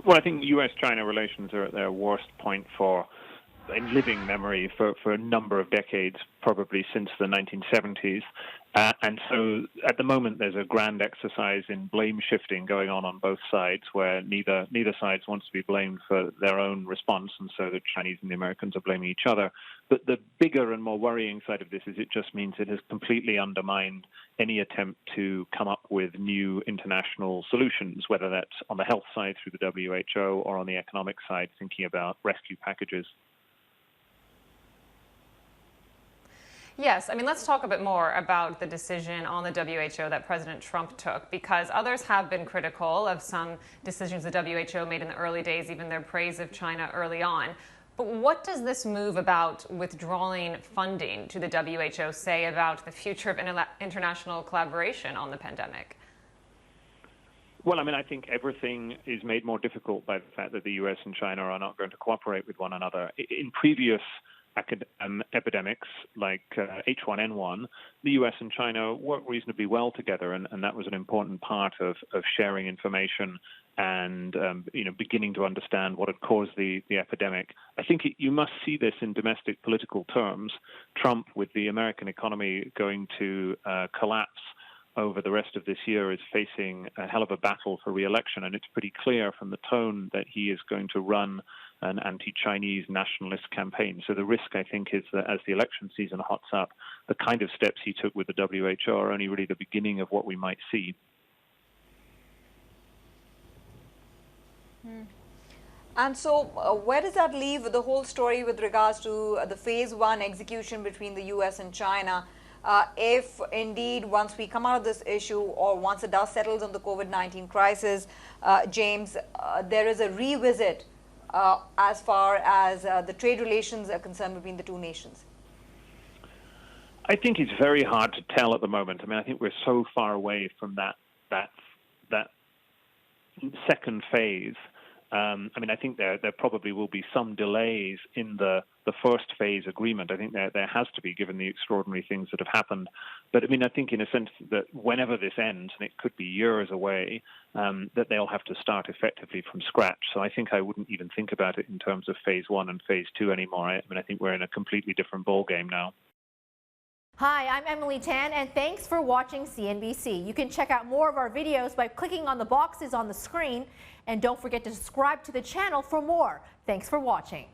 Well, I think U.S. China relations are at their worst point in living memory for a number of decades, probably since the 1970s. And so at the moment, there's a grand exercise in blame shifting going on both sides, where neither side wants to be blamed for their own response, and so the Chinese and the Americans are blaming each other. But the bigger and more worrying side of this is it just means it has completely undermined any attempt to come up with new international solutions, whether that's on the health side through the WHO or on the economic side, thinking about rescue packages. Yes, I mean, let's talk a bit more about the decision on the WHO that President Trump took, because others have been critical of some decisions the WHO made in the early days, even their praise of China early on. But what does this move about withdrawing funding to the WHO say about the future of international collaboration on the pandemic? Well, I mean, I think everything is made more difficult by the fact that the U.S. and China are not going to cooperate with one another. In previous epidemics like H1N1, the U.S. and China worked reasonably well together, and that was an important part of sharing information and beginning to understand what had caused the epidemic. I think you must see this in domestic political terms. Trump, with the American economy going to collapse over the rest of this year, is facing a hell of a battle for re-election, and it's pretty clear from the tone that he is going to run an anti-Chinese nationalist campaign. So the risk, I think, is that as the election season hots up, the kind of steps he took with the WHO are only really the beginning of what we might see. And so where does that leave the whole story with regards to the phase one execution between the U.S. and China? If indeed, once we come out of this issue, or once the dust settles on the COVID-19 crisis, James, there is a revisit as far as the trade relations are concerned between the two nations? I think it's very hard to tell at the moment. I mean, I think we're so far away from that second phase. I mean, I think there probably will be some delays in the first phase agreement. I think there has to be, given the extraordinary things that have happened. But I mean, I think in a sense that whenever this ends, and it could be years away, that they'll have to start effectively from scratch. So I think I wouldn't even think about it in terms of phase one and phase two anymore. I mean, I think we're in a completely different ballgame now. Hi, I'm Emily Tan, and thanks for watching CNBC. You can check out more of our videos by clicking on the boxes on the screen, and don't forget to subscribe to the channel for more. Thanks for watching.